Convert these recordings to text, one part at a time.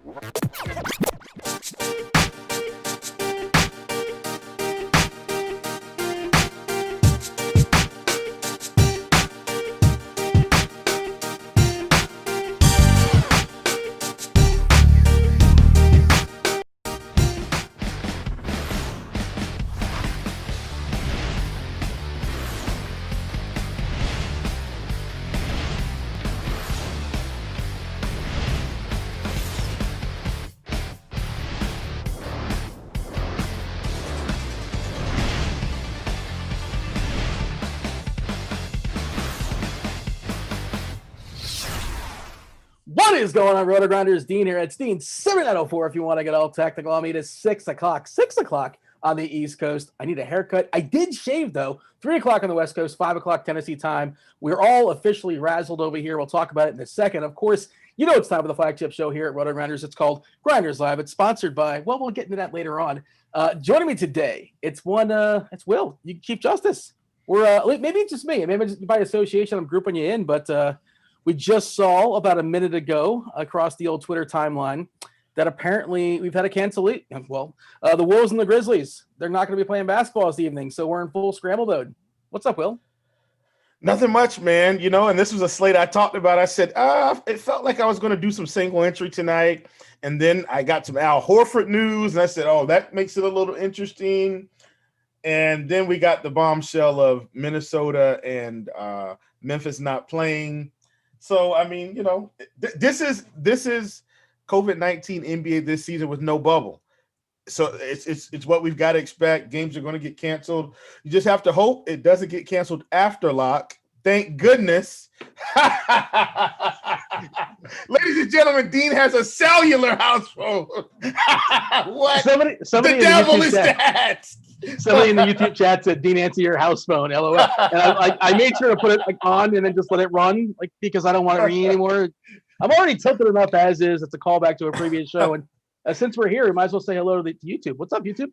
What is going on, Rotogrinders? Dean here. It's Dean 7904 if you want to get all technical on me. It is 6 o'clock on the East Coast. I need a haircut. I did shave, though. 3 o'clock on the West Coast, 5 o'clock Tennessee time. We're all officially razzled over here. We'll talk about it in a second. Of course, you know it's time for the flagship show here at Rotogrinders. It's called Grinderslive. It's sponsored by, well, we'll get into that later on. Joining me today, it's Will. You Chief Justice. We're maybe it's just me. Maybe just by association I'm grouping you in, but we just saw about a minute ago across the old Twitter timeline that apparently we've had a cancellation. Well, the Wolves and the Grizzlies, they're not going to be playing basketball this evening, so we're in full scramble mode. What's up, Will? Nothing much, man. You know, and this was a slate I talked about. I said, it felt like I was going to do some single entry tonight. And then I got some Al Horford news, and I said, oh, that makes it a little interesting. And then we got the bombshell of Minnesota and Memphis not playing. So, I mean, you know, this is COVID-19 NBA this season with no bubble. So it's what we've got to expect. Games are going to get canceled. You just have to hope it doesn't get canceled after lock. Thank goodness. Ladies and gentlemen, Dean has a cellular house phone. What? Somebody the devil is that? Somebody in the YouTube chat said, Dean, answer your house phone, LOL. And I made sure to put it on and then just let it run, because I don't want it ringing anymore. I'm already tilted enough as is. It's a callback to a previous show. And since we're here, we might as well say hello to YouTube. What's up, YouTube?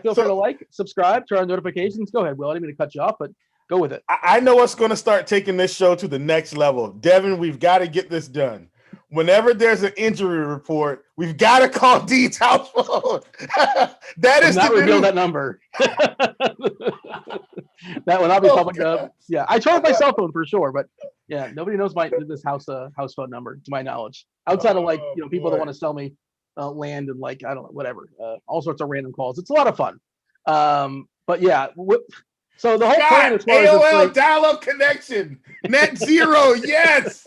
Feel free to like, subscribe, turn on notifications. Go ahead, Will. I didn't mean to cut you off, but go with it. I know what's going to start taking this show to the next level. Devin, we've got to get this done. Whenever there's an injury report, we've got to call Dean's house phone. That is not reveal that number. That will not be public. Yeah, I tried my cell phone for sure, but yeah, nobody knows this house phone number, to my knowledge. Outside of people that want to sell me land and I don't know, whatever, all sorts of random calls. It's a lot of fun. But yeah. So the whole Scott, AOL dial-up connection, net zero. Yes,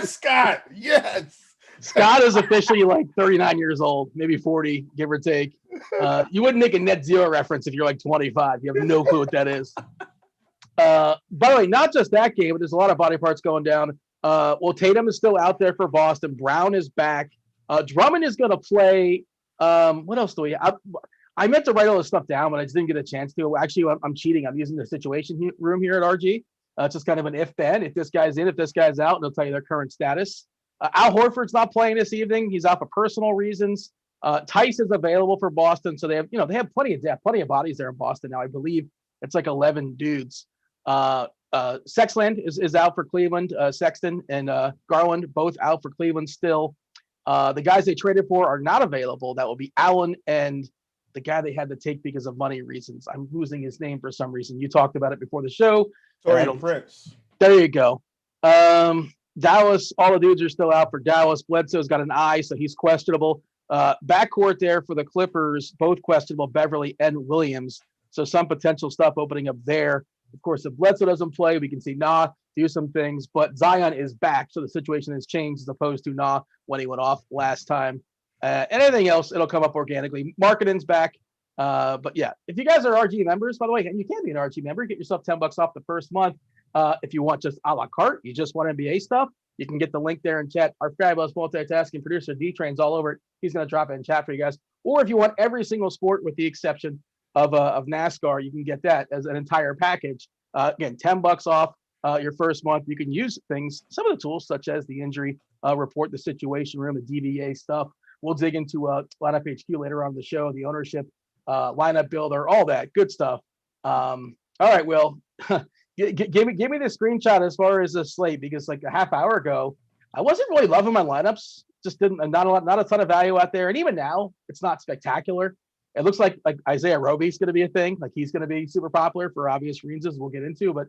Scott. Yes. Scott is officially 39 years old, maybe 40, give or take. You wouldn't make a net zero reference if you're 25. You have no clue what that is. By the way, not just that game, but there's a lot of body parts going down. Tatum is still out there for Boston. Brown is back. Drummond is going to play. What else do we have? I meant to write all this stuff down, but I just didn't get a chance to. Actually, I'm cheating. I'm using the situation room here at RG. It's just kind of an if-then. If this guy's in, if this guy's out, and they'll tell you their current status. Al Horford's not playing this evening. He's out for personal reasons. Tice is available for Boston, so they have plenty of depth, plenty of bodies there in Boston now. I believe it's 11 dudes. Sexland is out for Cleveland. Sexton and Garland both out for Cleveland still. The guys they traded for are not available. That will be Allen and the guy they had to take because of money reasons. I'm losing his name for some reason. You talked about it before the show. Prince. There you go. Dallas, all the dudes are still out for Dallas. Bledsoe's got an eye, so he's questionable. Backcourt there for the Clippers, both questionable, Beverly and Williams. So some potential stuff opening up there. Of course, if Bledsoe doesn't play, we can see Nah do some things. But Zion is back, so the situation has changed as opposed to Nah when he went off last time. Anything else, it'll come up organically. Marketing's back. But yeah, if you guys are RG members, by the way, and you can be an RG member, get yourself $10 off the first month. If you want just a la carte, you just want NBA stuff, you can get the link there in chat. Our fabulous multitasking producer D-Train's all over it. He's going to drop it in chat for you guys. Or if you want every single sport with the exception of NASCAR, you can get that as an entire package. Again, $10 off your first month. You can use some of the tools such as the injury report, the situation room, the DVA stuff. We'll dig into Lineup HQ later on in the show, the ownership, lineup builder, all that good stuff. All right, Will, give me the screenshot as far as the slate, because a half hour ago, I wasn't really loving my lineups. Just didn't not a ton of value out there. And even now, it's not spectacular. It looks like Isaiah Roby's going to be a thing. Like he's going to be super popular for obvious reasons we'll get into. But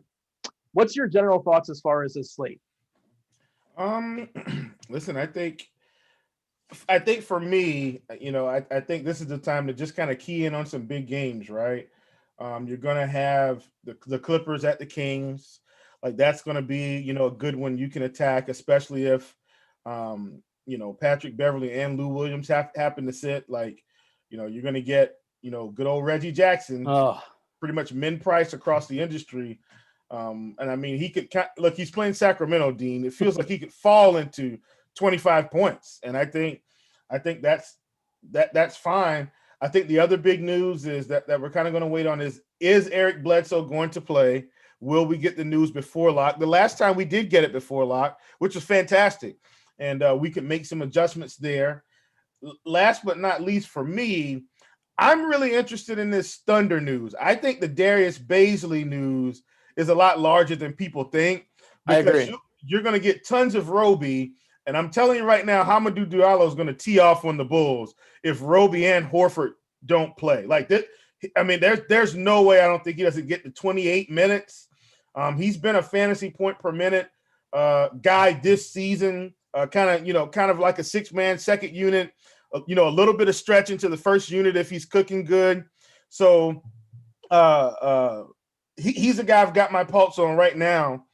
what's your general thoughts as far as this slate? Listen, I think for me, I think this is the time to just kind of key in on some big games, right? You're going to have the Clippers at the Kings. Like that's going to be, a good one you can attack, especially if, Patrick Beverly and Lou Williams happen to sit. Like, you're going to get, good old Reggie Jackson, pretty much min price across the industry. And I mean, he could look, he's playing Sacramento, Dean. It feels like he could fall into 25 points. And I think that's fine. I think the other big news is that we're kind of going to wait on is Eric Bledsoe going to play? Will we get the news before lock? The last time we did get it before lock, which was fantastic. And we could make some adjustments there. Last but not least for me, I'm really interested in this Thunder news. I think the Darius Bazley news is a lot larger than people think. I agree. You're going to get tons of Roby. And I'm telling you right now, Hamidou Diallo is going to tee off on the Bulls if Roby and Horford don't play. Like that, I mean, there's no way I don't think he doesn't get to 28 minutes. He's been a fantasy point per minute guy this season, kind of like a 6-man second unit, a little bit of stretch into the first unit if he's cooking good. So he's a guy I've got my pulse on right now.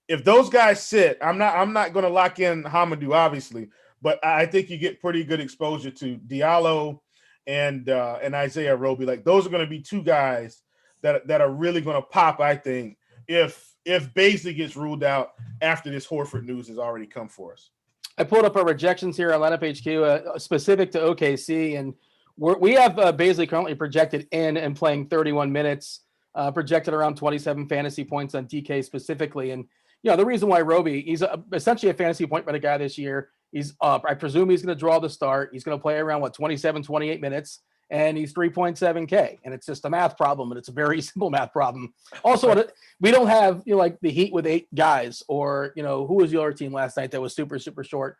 If those guys sit, I'm not going to lock in Hamidou, obviously, but I think you get pretty good exposure to Diallo and Isaiah Roby. Like those are going to be two guys that are really going to pop, I think, if Bazley gets ruled out after this Horford news has already come for us. I pulled up our rejections here on Lineup HQ, specific to OKC, and we have Bazley currently projected in and playing 31 minutes, projected around 27 fantasy points on DK specifically. And the reason why Roby, he's essentially a fantasy point by guy this year. He's I presume he's going to draw the start. He's going to play around 27, 28 minutes, and he's 3.7K. And it's just a math problem, and it's a very simple math problem. Also, we don't have like the Heat with 8 guys, or who was the other team last night that was super, super short,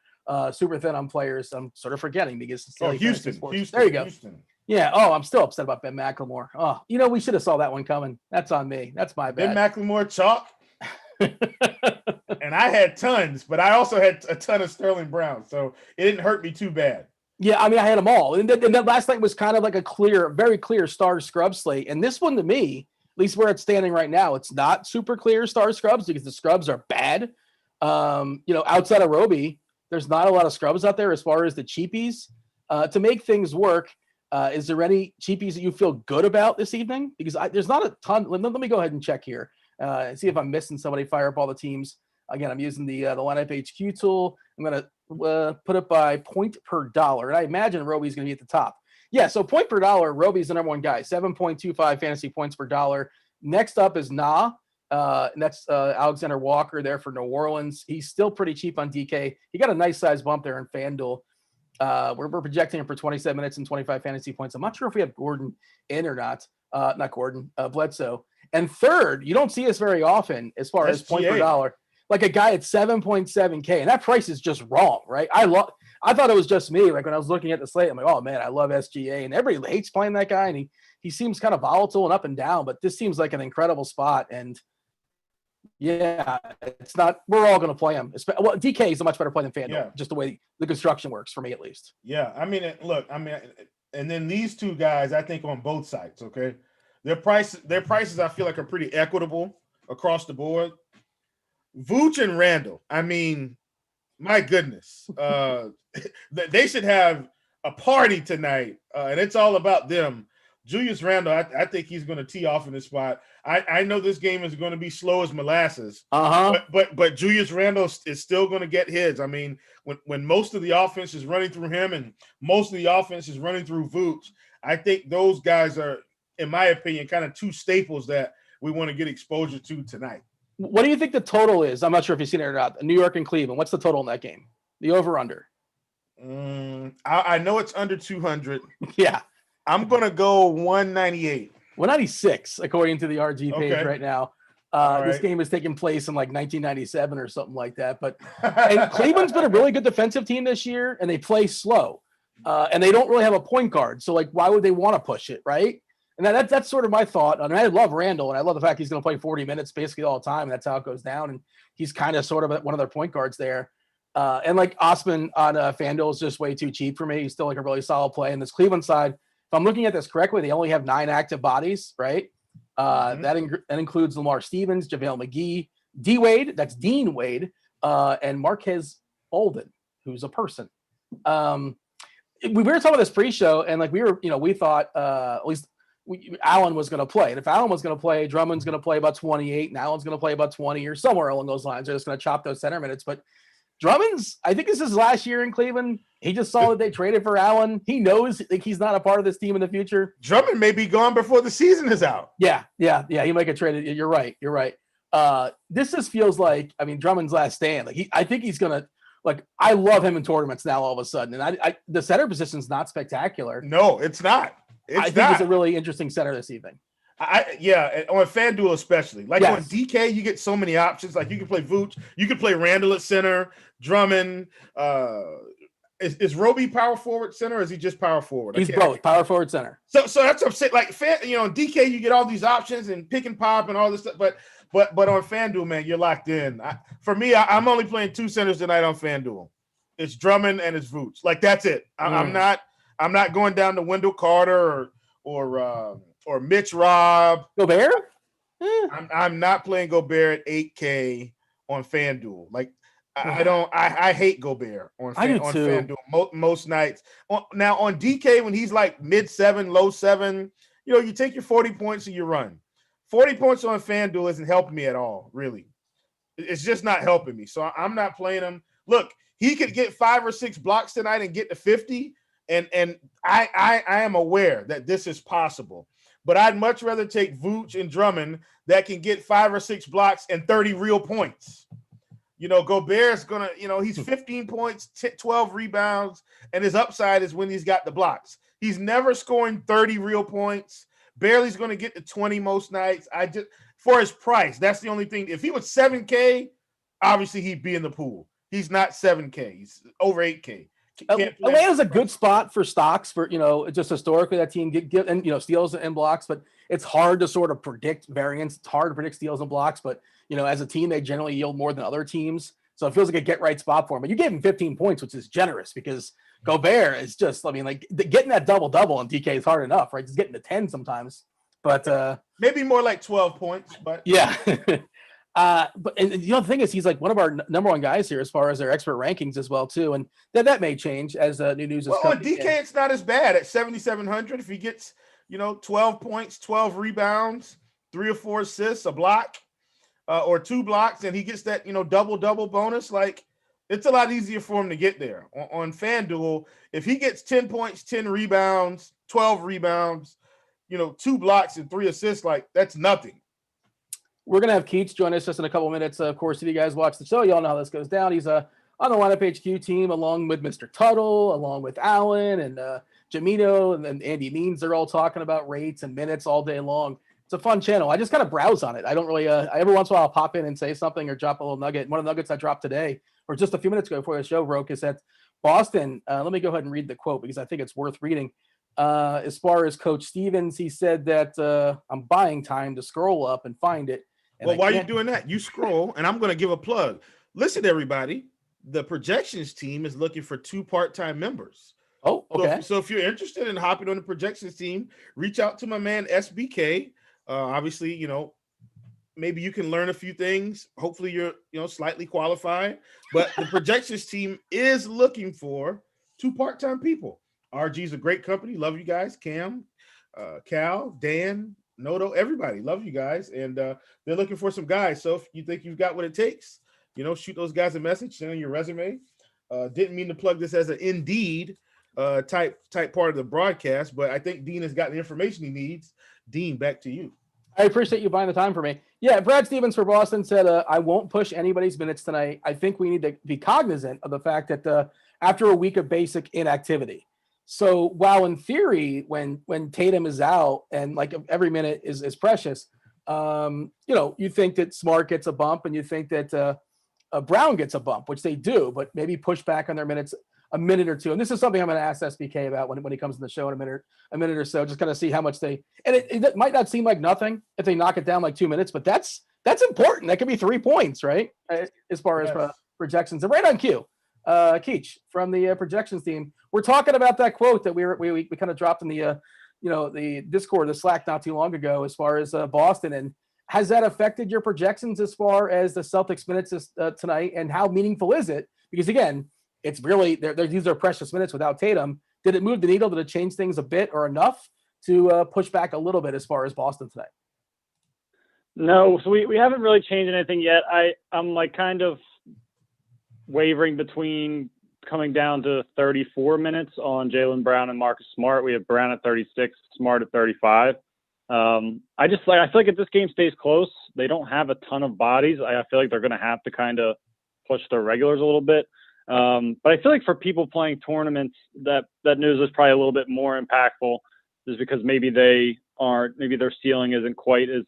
super thin on players. I'm sort of forgetting because it's Houston. There you go. Houston. Yeah. Oh, I'm still upset about Ben McLemore. Oh, we should have saw that one coming. That's on me. That's my bad. Ben McLemore chalk. And I had tons, but I also had a ton of Sterling Brown, so it didn't hurt me too bad. Yeah, I mean, I had them all. And that last night was kind of like a very clear star scrub slate. And this one, to me, at least where it's standing right now, it's not super clear star scrubs because the scrubs are bad. Outside of Roby, there's not a lot of scrubs out there as far as the cheapies. To make things work, is there any cheapies that you feel good about this evening? Because there's not a ton. Let me go ahead and check here and see if I'm missing somebody. Fire up all the teams. Again, I'm using the Lineup HQ tool. I'm going to put it by point per dollar. And I imagine Roby's going to be at the top. Yeah, so point per dollar, Roby's the number one guy, 7.25 fantasy points per dollar. Next up is and that's Alexander Walker there for New Orleans. He's still pretty cheap on DK. He got a nice size bump there in FanDuel. We're projecting him for 27 minutes and 25 fantasy points. I'm not sure if we have Gordon in or not. Not Gordon, Bledsoe. And third, you don't see us very often as far as point per dollar. Like a guy at 7.7K, and that price is just wrong, right? I thought it was just me. Like when I was looking at the slate, I'm like, oh man, I love SGA, and everybody hates playing that guy, and he seems kind of volatile and up and down, but this seems like an incredible spot. And yeah, it's not. We're all going to play him. Well, DK is a much better play than FanDuel, just the way the construction works for me, at least. Yeah, I mean, look, and then these two guys, I think on both sides, okay, their prices, I feel like are pretty equitable across the board. Vooch and Randall, I mean, my goodness. They should have a party tonight, and it's all about them. Julius Randle, I think he's going to tee off in this spot. I know this game is going to be slow as molasses, but Julius Randle is still going to get his. I mean, when most of the offense is running through him and most of the offense is running through Vooch, I think those guys are, in my opinion, kind of two staples that we want to get exposure to tonight. What do you think the total is? I'm not sure if you've seen it or not. New York and Cleveland. What's the total in that game? The over-under. I know it's under 200. Yeah. I'm going to go 198. 196, according to the RG page right now. This game is taking place in like 1997 or something like that. But and Cleveland's been a really good defensive team this year, and they play slow, and they don't really have a point guard. So like, why would they want to push it, right? And that's sort of my thought. I mean, I love Randall, and I love the fact he's going to play 40 minutes basically all the time, and that's how it goes down. And he's kind of sort of one of their point guards there. And like Osman on FanDuel is just way too cheap for me. He's still like a really solid play. And this Cleveland side, if I'm looking at this correctly, they only have 9 active bodies, right? That includes Lamar Stevens, JaVale McGee, D Wade, that's Dean Wade, and Marquez Bolden, who's a person. We were talking about this pre-show, and like we thought at least Allen was going to play. And if Allen was going to play, Drummond's going to play about 28, and Allen's going to play about 20 or somewhere along those lines. They're just going to chop those center minutes. But Drummond's, I think this is last year in Cleveland. He just saw that they traded for Allen. He knows like he's not a part of this team in the future. Drummond may be gone before the season is out. Yeah. He might get traded. You're right. This just feels like, I mean, Drummond's last stand. Like I think he's gonna I love him in tournaments now all of a sudden. And the center position's not spectacular. No, it's not. I think it's a really interesting center this evening. On FanDuel especially. On DK, you get so many options. Like you can play Vooch, you can play Randall at center, Drummond. Is Roby power forward center, or is he just power forward? He's both power forward center. So that's what I'm saying. Like DK, you get all these options and pick and pop and all this stuff. But on FanDuel, man, you're locked in. For me, I'm only playing 2 centers tonight on FanDuel. It's Drummond and it's Vooch. Like that's it. I'm not going down to Wendell Carter or Mitch Robb. Gobert? I'm not playing Gobert at 8K on FanDuel. Like I hate Gobert on FanDuel most nights. Now on DK, when he's like mid-7, low-7, you take your 40 points and you run. 40 points on FanDuel isn't helping me at all, really. It's just not helping me. So I'm not playing him. Look, he could get 5 or 6 blocks tonight and get to 50. And I am aware that this is possible. But I'd much rather take Vooch and Drummond that can get 5 or 6 blocks and 30 real points. Gobert's going to, he's 15 points, 12 rebounds, and his upside is when he's got the blocks. He's never scoring 30 real points. Barely's going to get to 20 most nights. For his price, that's the only thing. If he was 7K, obviously he'd be in the pool. He's not 7K. He's over 8K. Atlanta's a good spot for stocks for, just historically that team get and, steals and blocks, but it's hard to sort of predict variance. It's hard to predict steals and blocks, but, as a team, they generally yield more than other teams. So it feels like a get right spot for him. But you gave him 15 points, which is generous because Gobert is just, getting that double-double on DK is hard enough, right? Just getting to 10 sometimes. But maybe more like 12 points, but yeah. But the thing is, he's like one of our number one guys here as far as their expert rankings as well too, and that may change as new news is coming. On DK, it's not as bad at 7,700. If he gets 12 points, 12 rebounds, 3 or 4 assists, a block, or 2 blocks, and he gets that double bonus, it's a lot easier for him to get there. On FanDuel, if he gets 10 points, 10 rebounds, 12 rebounds, 2 blocks and 3 assists, that's nothing. We're going to have Keats join us just in a couple minutes. Of course, if you guys watch the show, y'all know how this goes down. He's on the lineup HQ team along with Mr. Tuttle, along with Allen and Jamito and then Andy Means. They're all talking about rates and minutes all day long. It's a fun channel. I just kind of browse on it. I don't really every once in a while I'll pop in and say something or drop a little nugget. One of the nuggets I dropped today, or just a few minutes ago before the show broke, is that Boston, let me go ahead and read the quote because I think it's worth reading. As far as Coach Stevens, he said that I'm buying time to scroll up and find it. Well, why are you doing that? You scroll, and I'm going to give a plug. Listen, everybody, the projections team is looking for 2 part-time members. Oh, okay. So if you're interested in hopping on the projections team, reach out to my man SBK. Obviously, maybe you can learn a few things. Hopefully you're, slightly qualified. But the projections team is looking for 2 part-time people. RG's a great company. Love you guys. Cam, Cal, Dan, Noto, everybody. Love you guys. And they're looking for some guys. So if you think you've got what it takes, shoot those guys a message, send them your resume. Didn't mean to plug this as an Indeed type part of the broadcast, but I think Dean has got the information he needs. Dean, back to you. I appreciate you buying the time for me. Yeah, Brad Stevens for Boston said, I won't push anybody's minutes tonight. I think we need to be cognizant of the fact that after a week of basic inactivity. So while in theory, when Tatum is out and every minute is precious, You think that Smart gets a bump and you think that Brown gets a bump, which they do, but maybe push back on their minutes a minute or two. And this is something I'm going to ask SBK about when he comes in the show in a minute or so, just kind of see how much it might not seem like nothing if they knock it down like 2 minutes, but that's important. That could be 3 points, right? As far as projections. And right on cue, Keach from the projections team. We're talking about that quote that we kind of dropped in the Discord, the Slack not too long ago, as far as Boston. And has that affected your projections as far as the Celtics minutes tonight? And how meaningful is it? Because again, it's really these are precious minutes without Tatum. Did it move the needle? Did it change things a bit or enough to push back a little bit as far as Boston tonight? No, so we haven't really changed anything yet. I'm like kind of wavering between coming down to 34 minutes on Jaylen Brown and Marcus Smart. We have Brown at 36, Smart at 35. I feel like if this game stays close, they don't have a ton of bodies. I feel like they're going to have to kind of push their regulars a little bit. But I feel like for people playing tournaments, that news is probably a little bit more impactful, just because maybe their ceiling isn't quite as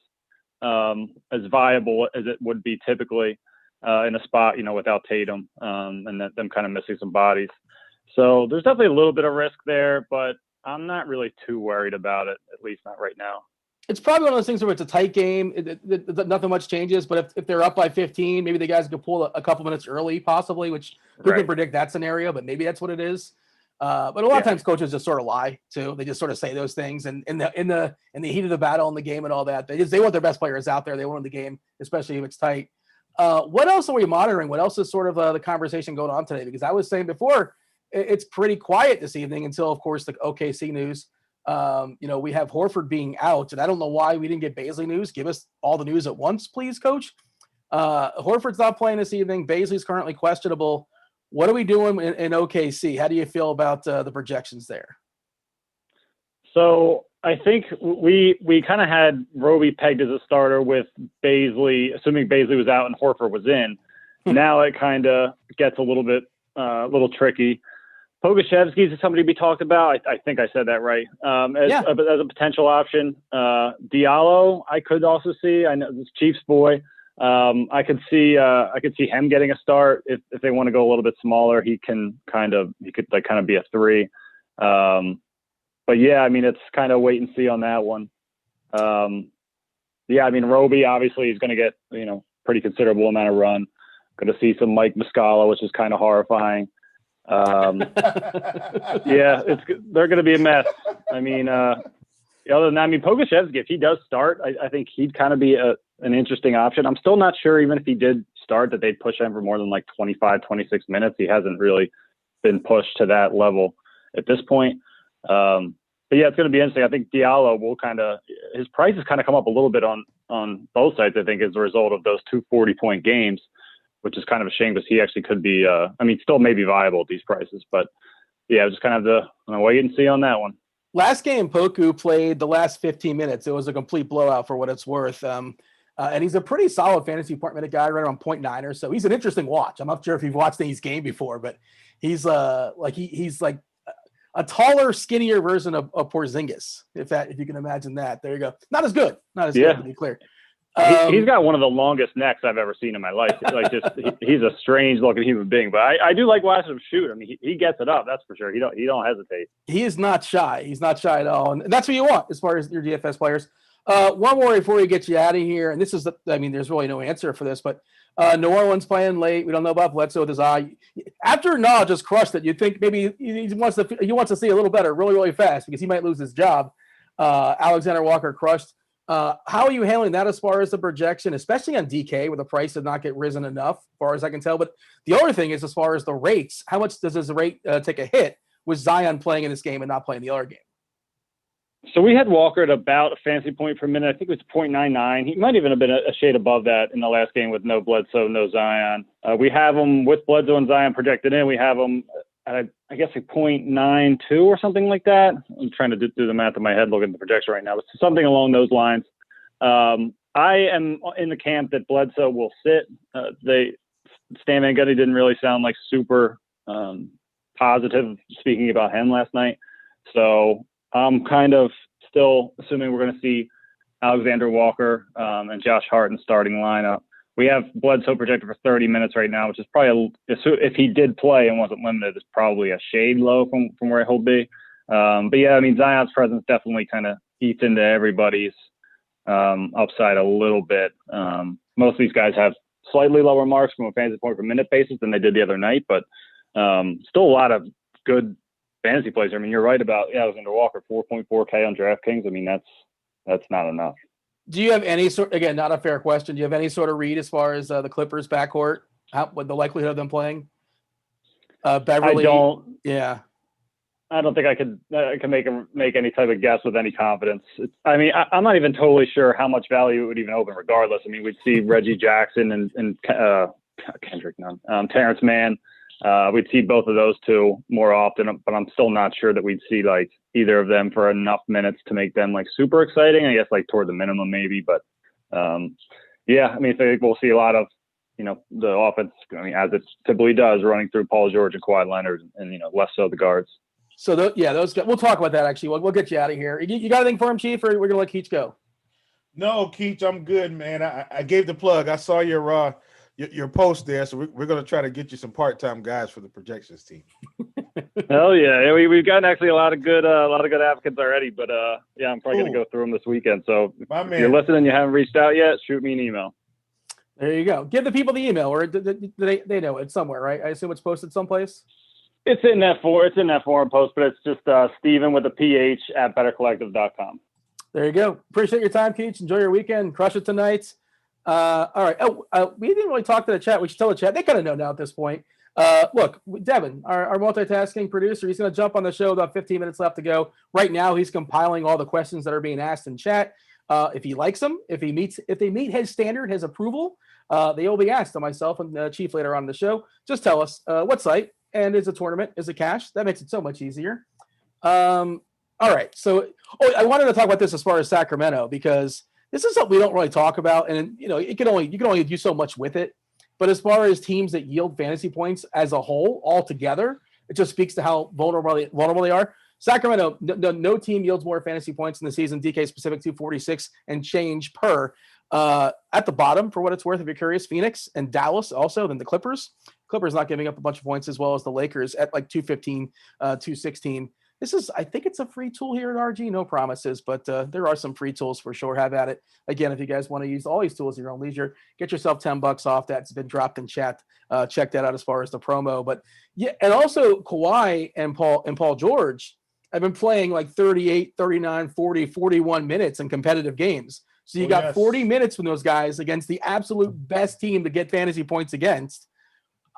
viable as it would be typically in a spot, without Tatum, and them kind of missing some bodies. So there's definitely a little bit of risk there, but I'm not really too worried about it, at least not right now. It's probably one of those things where it's a tight game. Nothing much changes, but if they're up by 15, maybe the guys could pull a couple minutes early, possibly, which who can predict that scenario, but maybe that's what it is. But a lot of times coaches just sort of lie too. They just sort of say those things, and in the heat of the battle in the game and all that, they want their best players out there. They want the game, especially if it's tight. What else are we monitoring? What else is sort of the conversation going on today? Because I was saying before, it's pretty quiet this evening until, of course, the OKC news. We have Horford being out, and I don't know why we didn't get Bazley news. Give us all the news at once, please, Coach. Horford's not playing this evening. Bazley's currently questionable. What are we doing in OKC? How do you feel about the projections there? So I think we kind of had Roby pegged as a starter with Bazley, assuming Bazley was out and Horford was in. Now it kind of gets a little tricky. Pogoshevsky is somebody to be talked about. I think I said that right. As a potential option. Diallo, I could also see. I know this Chiefs boy. I could see him getting a start if they want to go a little bit smaller. He could be a 3. But yeah, I mean, it's kind of wait and see on that one. Roby obviously is going to get pretty considerable amount of run. Going to see some Mike Muscala, which is kind of horrifying. They're going to be a mess. I mean, other than that, Pogoshevsky, if he does start, I think he'd kind of be an interesting option. I'm still not sure, even if he did start, that they'd push him for more than like 25, 26 minutes. He hasn't really been pushed to that level at this point. But yeah, it's going to be interesting. I think Diallo his price has kind of come up a little bit on both sides, I think, as a result of those 2 40-point games, which is kind of a shame because he actually could be, still maybe viable at these prices. But yeah, just kind of have to wait and see on that one. Last game, Poku played the last 15 minutes. It was a complete blowout for what it's worth. And he's a pretty solid fantasy point minute guy, right around 0.9 or so. He's an interesting watch. I'm not sure if you've watched his game before, but he's he's like a taller, skinnier version of Porzingis, if you can imagine that. There you go. Not as good, to be clear. He's got one of the longest necks I've ever seen in my life. He's a strange looking human being, but I do like watching him shoot. I mean, he gets it up. That's for sure. He don't hesitate. He is not shy. He's not shy at all. And that's what you want as far as your DFS players. One more before we get you out of here. And this is, there's really no answer for this, but New Orleans playing late. We don't know about Bledsoe with his eye. After Nah just crushed it, you'd think maybe he wants to see a little better really, really fast because he might lose his job. Alexander Walker crushed. How are you handling that as far as the projection, especially on DK, where the price did not get risen enough, as far as I can tell? But the other thing is, as far as the rates, how much does his rate take a hit with Zion playing in this game and not playing the other game? So we had Walker at about a fantasy point per minute. I think it was 0.99. He might even have been a shade above that in the last game with no Bledsoe, no Zion. We have him with Bledsoe and Zion projected in. We have him at, I guess, a 0.92 or something like that. I'm trying to do the math in my head, looking at the projection right now, but something along those lines. I am in the camp that Bledsoe will sit. Stan Van Gundy didn't really sound like super positive speaking about him last night. So I'm kind of still assuming we're going to see Alexander Walker and Josh Hart in starting lineup. We have Bledsoe projected for 30 minutes right now, which is probably, if he did play and wasn't limited, it's probably a shade low from where he'll be. But yeah, I mean, Zion's presence definitely kind of eats into everybody's upside a little bit. Most of these guys have slightly lower marks from a fantasy point per minute basis than they did the other night, but still a lot of good fantasy plays. I mean, you're right about Alexander Walker, 4.4K on DraftKings. I mean, that's not enough. Do you have any sort? Again, not a fair question. Do you have any sort of read as far as the Clippers backcourt? What the likelihood of them playing? Beverly. I don't. Yeah. I don't think I can make any type of guess with any confidence. I'm not even totally sure how much value it would even open regardless. I mean, we'd see Reggie Jackson and Kendrick Nunn, Terrence Mann. We'd see both of those two more often, but I'm still not sure that we'd see like either of them for enough minutes to make them like super exciting. I guess like toward the minimum maybe, but yeah, I mean, I think we'll see a lot of, the offense, I mean, as it typically does, running through Paul George and Kawhi Leonard and less so the guards. So those guys, we'll talk about that actually. We'll get you out of here. You got anything for him, Chief, or we're gonna let Keach go? No, Keach, I'm good, man. I gave the plug. I saw your post there, so we're gonna try to get you some part-time guys for the projections team. Hell yeah, we've gotten actually a lot of good applicants already, but yeah, I'm probably gonna go through them this weekend. So if you're listening and you haven't reached out yet, shoot me an email. There you go. Give the people the email, or they know it somewhere, right? I assume it's posted someplace. It's in that forum post, but it's just Steven with a PH at bettercollective.com. There you go. Appreciate your time, Keach. Enjoy your weekend. Crush it tonight. All right. We didn't really talk to the chat. We should tell the chat. They kind of know now at this point. Look, Devin, our multitasking producer, he's going to jump on the show. About 15 minutes left to go. Right now, he's compiling all the questions that are being asked in chat. If he likes them, if they meet his standard, his approval, they will be asked to myself and the Chief later on in the show. Just tell us what site. And is a tournament, is a cash. That makes it so much easier. All right. So I wanted to talk about this as far as Sacramento, because this is something we don't really talk about. And, you can only do so much with it. But as far as teams that yield fantasy points as a whole, all together, it just speaks to how vulnerable they are. Sacramento, no team yields more fantasy points in the season. DK specific 246 and change per. At the bottom, for what it's worth, if you're curious, Phoenix and Dallas also, then the Clippers. Clippers not giving up a bunch of points, as well as the Lakers at like 215, 216. I think it's a free tool here at RG. No promises, but there are some free tools for sure. Have at it. Again, if you guys want to use all these tools at your own leisure, get yourself $10 off. That's been dropped in chat. Check that out as far as the promo. But yeah, and also Kawhi and Paul George have been playing like 38, 39, 40, 41 minutes in competitive games. So you got 40 minutes from those guys against the absolute best team to get fantasy points against.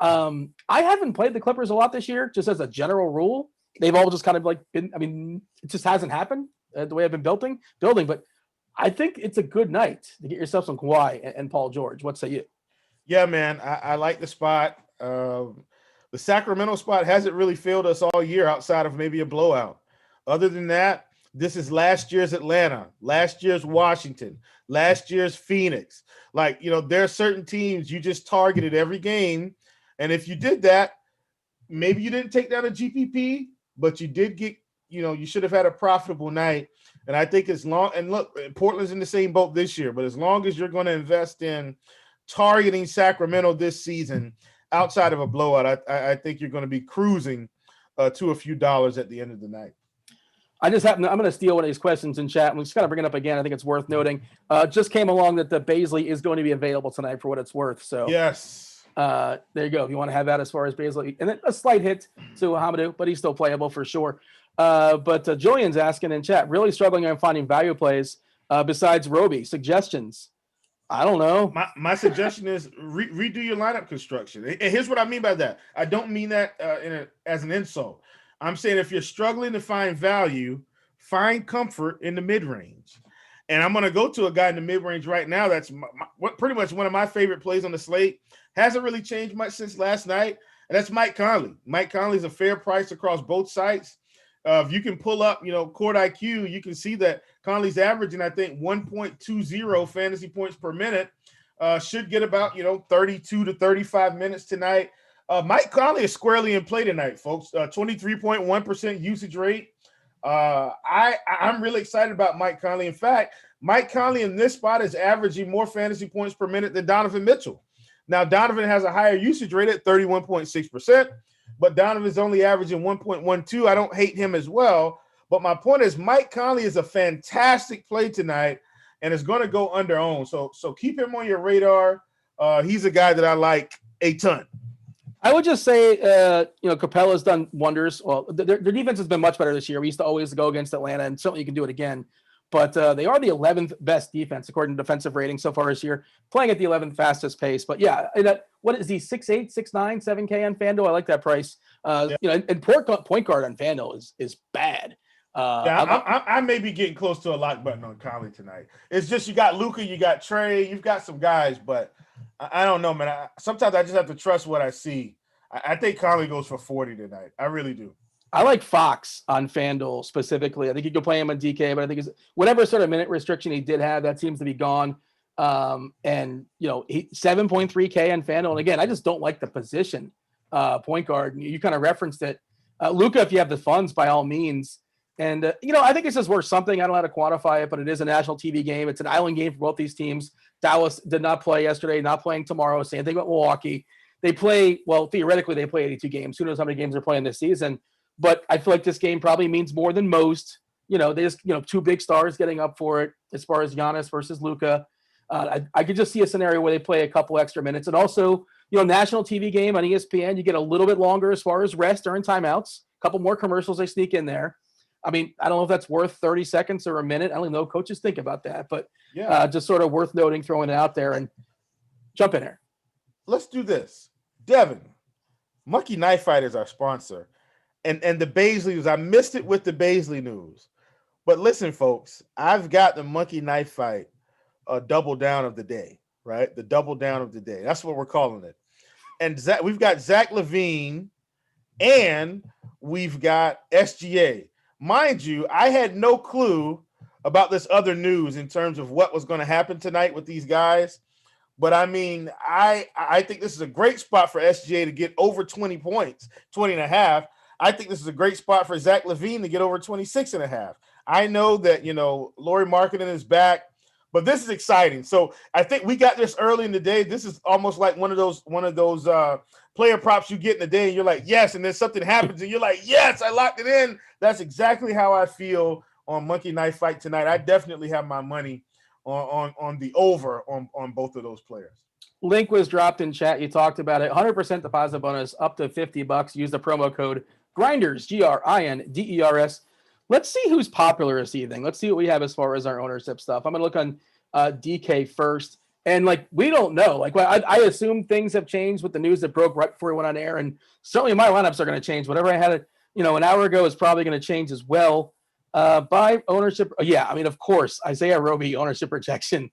I haven't played the Clippers a lot this year, just as a general rule. They've all just kind of like been, it just hasn't happened the way I've been building, but I think it's a good night to get yourself some Kawhi and Paul George. What say you? Yeah, man, I like the spot. The Sacramento spot hasn't really failed us all year outside of maybe a blowout. Other than that, this is last year's Atlanta, last year's Washington, last year's Phoenix. Like, there are certain teams you just targeted every game. And if you did that, maybe you didn't take down a GPP, but you did get, you should have had a profitable night. And I think look, Portland's in the same boat this year, but as long as you're going to invest in targeting Sacramento this season outside of a blowout, I think you're going to be cruising to a few dollars at the end of the night. I'm going to steal one of these questions in chat. I'm just going to bring it up again. I think it's worth noting. Just came along that the Baisley is going to be available tonight for what it's worth. So yes. There you go. If you want to have that as far as Baisley, and then a slight hit to Hamidou, but he's still playable for sure. But Julian's asking in chat, really struggling on finding value plays besides Roby. Suggestions? I don't know. My suggestion is redo your lineup construction. And here's what I mean by that. I don't mean that as an insult. I'm saying if you're struggling to find value, find comfort in the mid-range. And I'm going to go to a guy in the mid-range right now that's pretty much one of my favorite plays on the slate. Hasn't really changed much since last night, and that's Mike Conley. Mike Conley's a fair price across both sites. If you can pull up, Court IQ, you can see that Conley's averaging, I think, 1.20 fantasy points per minute. Should get about, 32 to 35 minutes tonight. Mike Conley is squarely in play tonight, folks. 23.1% usage rate. I'm really excited about Mike Conley. In fact, Mike Conley in this spot is averaging more fantasy points per minute than Donovan Mitchell. Now, Donovan has a higher usage rate at 31.6%, but Donovan's only averaging 1.12. I don't hate him as well, but my point is Mike Conley is a fantastic play tonight and is going to go under owned. So keep him on your radar. He's a guy that I like a ton. I would just say, Capella's done wonders. Well, their defense has been much better this year. We used to always go against Atlanta, and certainly you can do it again. But they are the 11th best defense according to defensive rating so far this year, playing at the 11th fastest pace. But yeah, what is he, 6'8", 6'9", 7K on FanDuel? I like that price. And point guard on FanDuel is bad. I may be getting close to a lock button on Conley tonight. It's just you got Luka, you got Trey, you've got some guys, but I don't know, man. Sometimes I just have to trust what I see. I think Conley goes for 40 tonight. I really do. I like Fox on FanDuel specifically. I think you could play him on DK, but I think whatever sort of minute restriction he did have, that seems to be gone. And 7.3K on FanDuel. And again, I just don't like the position, point guard. You kind of referenced it. Luka, if you have the funds, by all means. And, I think it's just worth something. I don't know how to quantify it, but it is a national TV game. It's an island game for both these teams. Dallas did not play yesterday, not playing tomorrow. Same thing about Milwaukee. They play, well, theoretically, they play 82 games. Who knows how many games they're playing this season? But I feel like this game probably means more than most. They just, two big stars getting up for it as far as Giannis versus Luka. I could just see a scenario where they play a couple extra minutes. And also, national TV game on ESPN, you get a little bit longer as far as rest during timeouts. A couple more commercials they sneak in there. I mean, I don't know if that's worth 30 seconds or a minute. I don't even know. Coaches think about that. But just sort of worth noting, throwing it out there and jump in there. Let's do this. Devin, Monkey Knife Fight is our sponsor. And the Baisley news, I missed it with the Baisley news. But listen, folks, I've got the Monkey Knife Fight double down of the day, right? The double down of the day. That's what we're calling it. And we've got Zach LaVine and we've got SGA. Mind you, I had no clue about this other news in terms of what was going to happen tonight with these guys. But I mean, I think this is a great spot for SGA to get over 20 points, 20 and a half. I think this is a great spot for Zach LaVine to get over 26 and a half. I know that, Lauri Markkanen is back, but this is exciting. So I think we got this early in the day. This is almost like one of those player props you get in the day and you're like, yes. And then something happens and you're like, yes, I locked it in. That's exactly how I feel on Monkey Knife Fight tonight. I definitely have my money on the over on both of those players. Link was dropped in chat. You talked about it. 100% deposit bonus up to $50. Use the promo code Grinders, Grinders. Let's see who's popular this evening. Let's see what we have as far as our ownership stuff. I'm going to look on DK first. And, we don't know. I assume things have changed with the news that broke right before we went on air. And certainly my lineups are going to change. Whatever I had, an hour ago is probably going to change as well. By ownership. Of course, Isaiah Roby ownership projection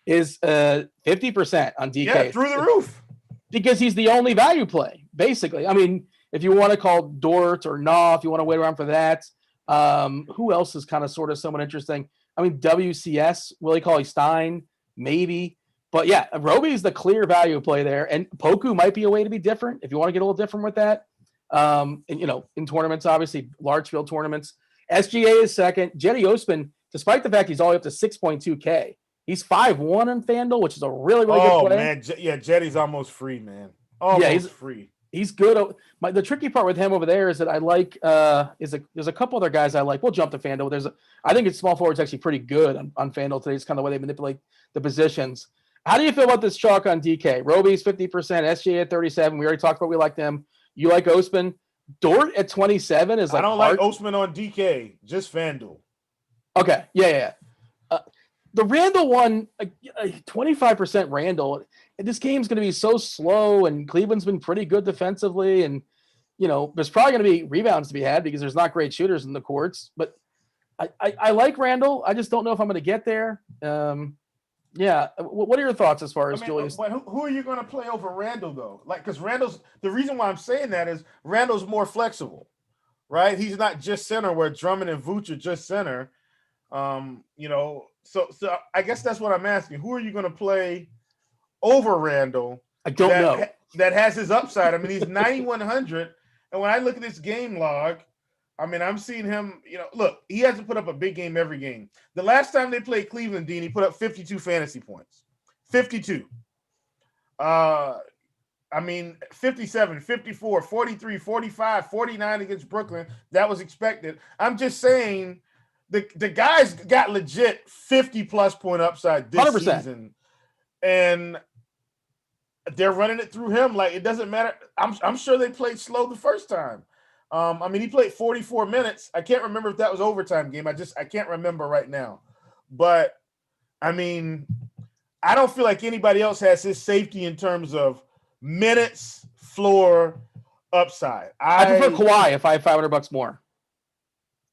is 50% on DK. Yeah, through the roof. Because he's the only value play, basically. I mean, if you want to call Dort or Nah, if you want to wait around for that. Who else is kind of sort of someone interesting? I mean, WCS, Willie Cauley-Stein, maybe. But yeah, Roby is the clear value play there. And Poku might be a way to be different if you want to get a little different with that. In tournaments, obviously, large field tournaments. SGA is second. Jetty Osman, despite the fact he's all the way up to 6.2K, he's 5-1 on FanDuel, which is a really, really good play. Man. Jetty's almost free, man. He's free. He's good. The tricky part with him over there is that I like there's a couple other guys I like. We'll jump to FanDuel. I think it's small forward's actually pretty good on FanDuel today. It's kind of the way they manipulate the positions. How do you feel about this chalk on DK? Roby's 50%, SGA at 37. We already talked about we like them. You like Osman. Dort at 27 is I don't like Osman on DK, just FanDuel. Okay. Yeah. The Randall one, 25% Randall. This game's going to be so slow, and Cleveland's been pretty good defensively. And, there's probably going to be rebounds to be had because there's not great shooters in the courts. But I like Randall. I just don't know if I'm going to get there. Yeah. What are your thoughts as far as Julius? Who are you going to play over Randall, though? Because the reason why I'm saying that is Randall's more flexible, right? He's not just center where Drummond and Vooch are just center. So I guess that's what I'm asking. Who are you going to play over Randall? I don't know. That has his upside. I mean, he's 9,100. And when I look at this game log, I mean, I'm seeing him, look, he hasn't put up a big game every game. The last time they played Cleveland, Dean, he put up 52 fantasy points. 52. I mean, 57, 54, 43, 45, 49 against Brooklyn. That was expected. I'm just saying the guys got legit 50-plus point upside this 100%. season. And they're running it through him. Like, it doesn't matter. I'm sure they played slow the first time. I mean, he played 44 minutes. I can't remember if that was overtime game. I can't remember right now. But, I mean, I don't feel like anybody else has his safety in terms of minutes, floor, upside. I prefer Kawhi if I have $500 more.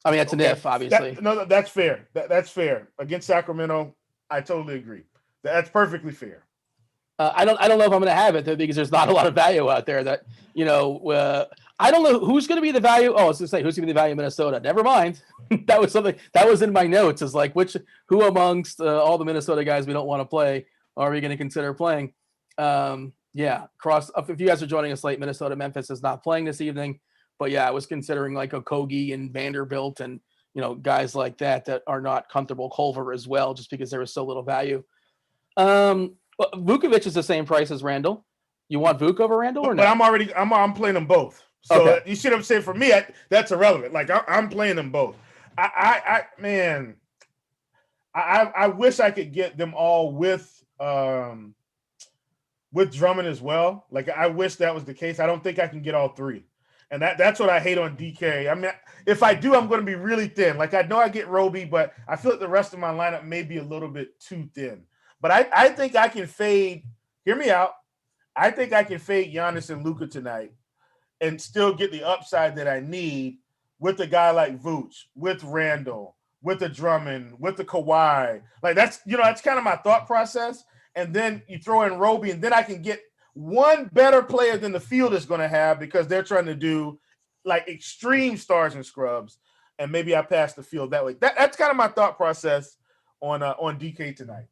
I mean, that's an if, obviously. That's fair. That's fair. Against Sacramento, I totally agree. That's perfectly fair. I don't know if I'm going to have it though, because there's not a lot of value out there that, I don't know who's going to be the value. Oh, I was going to say, who's going to be the value in Minnesota? Never mind. That was something that was in my notes, is like, who amongst all the Minnesota guys we don't want to play are we going to consider playing? If you guys are joining us late, Minnesota, Memphis is not playing this evening, but yeah, I was considering like Okogie and Vanderbilt and, guys like that are not comfortable. Culver as well, just because there was so little value. Vukovic is the same price as Randall. You want Vuk over Randall or not? But I'm playing them both. So okay. You see what I'm saying? For me, that's irrelevant. Like I'm playing them both. I wish I could get them all with Drummond as well. Like I wish that was the case. I don't think I can get all three. And that's what I hate on DK. I mean, if I do, I'm going to be really thin. Like I know I get Roby, but I feel like the rest of my lineup may be a little bit too thin. But I think I can fade. Hear me out. I think I can fade Giannis and Luka tonight and still get the upside that I need with a guy like Vooch, with Randall, with the Drummond, with the Kawhi. Like that's kind of my thought process. And then you throw in Roby, and then I can get one better player than the field is going to have, because they're trying to do like extreme stars and scrubs. And maybe I pass the field that way. That's kind of my thought process on DK tonight.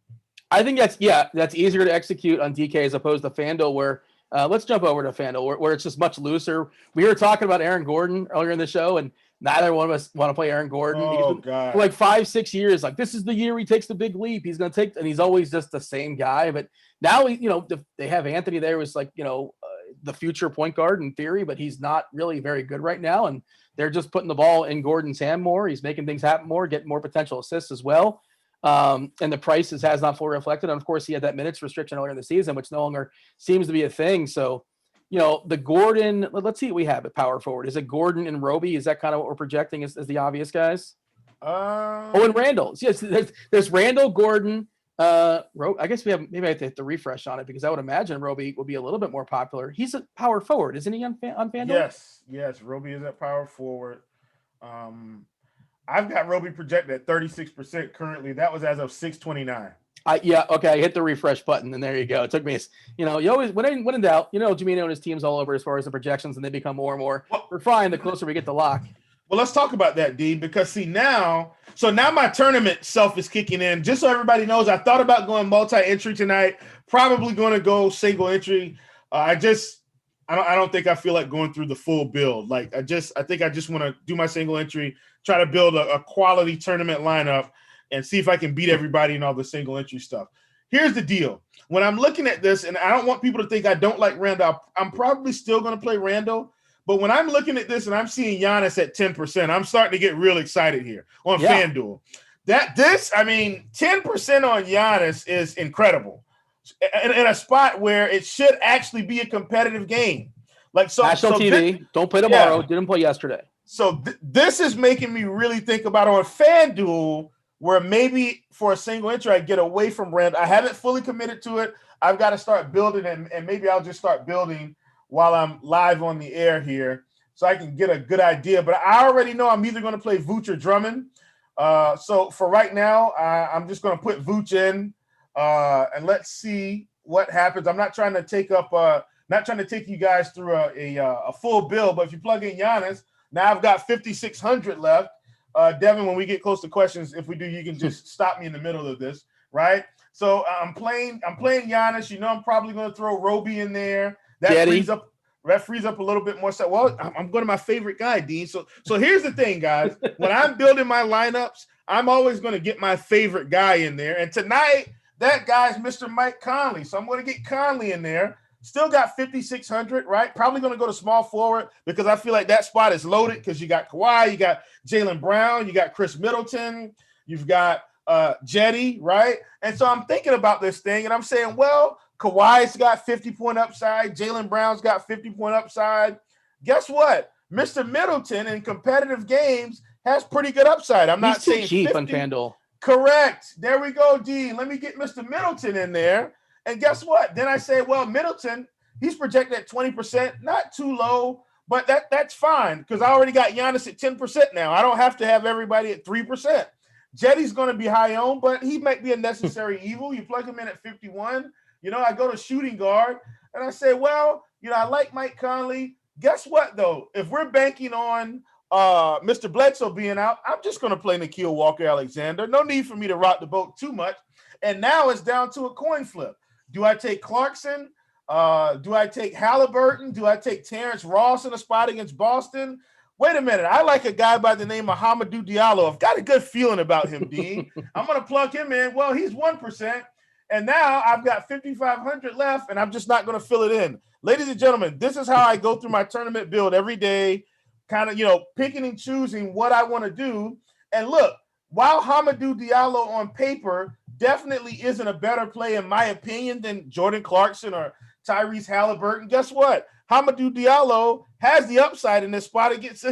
I think that's easier to execute on DK as opposed to FanDuel, where let's jump over to FanDuel where it's just much looser. We were talking about Aaron Gordon earlier in the show, and neither one of us want to play Aaron Gordon. Oh, God. For like 5-6 years, like this is the year he takes the big leap. He's going to take, and he's always just the same guy. But now, they have Anthony there, who's like, the future point guard in theory, but he's not really very good right now. And they're just putting the ball in Gordon's hand more. He's making things happen more, getting more potential assists as well. And the prices has not fully reflected. And of course, he had that minutes restriction earlier in the season, which no longer seems to be a thing. So, the Gordon, let's see what we have at power forward. Is it Gordon and Roby? Is that kind of what we're projecting as the obvious guys? And Randall. Yes, there's Randall, Gordon. I guess maybe I have to hit the refresh on it, because I would imagine Roby would be a little bit more popular. He's a power forward, isn't he, on FanDuel? Yes. Roby is at power forward. I've got Roby projected at 36% currently. That was as of 6/29. Okay. I hit the refresh button, and there you go. It took me, you always, when in doubt, Jamino and his team's all over as far as the projections, and they become more and more refined the closer we get to lock. Well, let's talk about that, Dean, because now my tournament self is kicking in. Just so everybody knows, I thought about going multi-entry tonight, probably going to go single entry. I don't think I feel like going through the full build. Like I think I just want to do my single entry, try to build a quality tournament lineup, and see if I can beat everybody in all the single entry stuff. Here's the deal. When I'm looking at this, and I don't want people to think I don't like Randall, I'm probably still going to play Randall. But when I'm looking at this and I'm seeing Giannis at 10%, I'm starting to get real excited here on FanDuel. 10% on Giannis is incredible. In a spot where it should actually be a competitive game. National TV, don't play tomorrow, didn't play yesterday. So this is making me really think about on FanDuel, where maybe for a single entry I get away from Randall. I haven't fully committed to it. I've got to start building, and maybe I'll just start building while I'm live on the air here, so I can get a good idea. But I already know I'm either going to play Vooch or Drummond. So for right now, I'm just going to put Vooch in, and let's see what happens. I'm not trying to take you guys through a full build, but if you plug in Giannis, now I've got 5,600 left. Devin, when we get close to questions, if we do, you can just stop me in the middle of this, right? So I'm playing Giannis. I'm probably going to throw Roby in there. That That frees up a little bit more. So, well, I'm going to my favorite guy, Dean. So here's the thing, guys. When I'm building my lineups, I'm always going to get my favorite guy in there. And tonight, that guy's Mr. Mike Conley. So I'm going to get Conley in there. Still got 5,600, right? Probably going to go to small forward because I feel like that spot is loaded because you got Kawhi, you got Jaylen Brown, you got Chris Middleton, you've got Jetty, right? And so I'm thinking about this thing, and I'm saying, well, Kawhi's got 50-point upside. Jaylen Brown's got 50-point upside. Guess what? Mr. Middleton in competitive games has pretty good upside. I'm not saying cheap 50. On FanDuel. Correct. There we go, Dean. Let me get Mr. Middleton in there. And guess what? Then I say, well, Middleton, he's projected at 20%, not too low, but that's fine because I already got Giannis at 10% now. I don't have to have everybody at 3%. Jetty's going to be high owned, but he might be a necessary evil. You plug him in at 51. I go to shooting guard, and I say, well, I like Mike Conley. Guess what, though? If we're banking on Mr. Bledsoe being out, I'm just going to play Nickeil Walker-Alexander. No need for me to rock the boat too much. And now it's down to a coin flip. Do I take Clarkson? Do I take Halliburton? Do I take Terrence Ross in a spot against Boston? Wait a minute. I like a guy by the name of Hamidou Diallo. I've got a good feeling about him, Dean. I'm going to plug him in. Well, he's 1%. And now I've got 5,500 left, and I'm just not going to fill it in. Ladies and gentlemen, this is how I go through my tournament build every day, kind of, picking and choosing what I want to do. And look, while Hamidou Diallo on paper definitely isn't a better play, in my opinion, than Jordan Clarkson or Tyrese Halliburton, guess what? Hamidou Diallo has the upside in this spot against